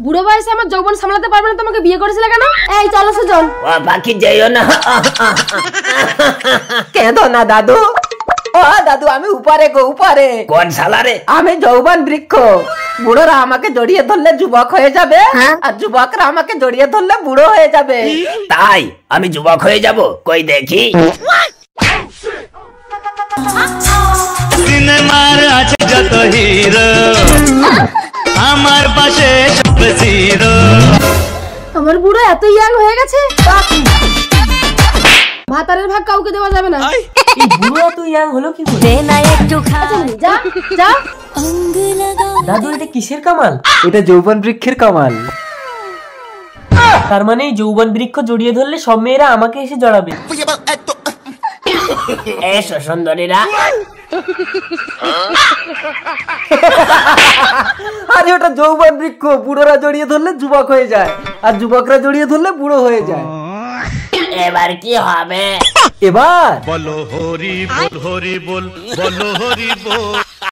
বুড়ো বয়সে আমার যৌবন সামলাতে পারবে না, তোমাকে বিয়ে করেছিলে কেন? এই চলো সুজন। বাকি যাইও না। কেঁদো না দাদু। ও দাদু আমি উপরে গো উপরে। কোন শালারে? আমি যৌবন বৃক্ষ। বুড়োরা আমাকে জড়িয়ে ধরলে যুবক হয়ে যাবে, আর যুবকরা আমাকে জড়িয়ে ধরলে বুড়ো হয়ে যাবে। তাই আমি যুবক হয়ে যাব? কই দেখি। সিনেমার আছে যত হিরো, আমার পাশে সব জিরো। আমার বুড়ো এত ইয়াং হয়ে গেছে, ভাতারের ভাগ কাউকে দেওয়া যাবে না। এই বুড়ো এত ইয়াং হলো কি করে? যা যা। দাদু এটা কিসের কামাল? এটা যৌবন বৃক্ষের কামাল। তার মানে যৌবন বৃক্ষ জড়িয়ে ধরলে সব মেয়েরা আমাকে এসে জড়াবে। এসো সুন্দরীরা। আরে ওটা যৌবন বৃক্ষ, বুড়োরা জড়িয়ে ধরলে যুবক হয়ে যায়, আর যুবকরা জড়িয়ে ধরলে বুড়ো হয়ে যায়। এবার কি হবে? এবার বলো হরি বল হরি বল, বলো হরি বল।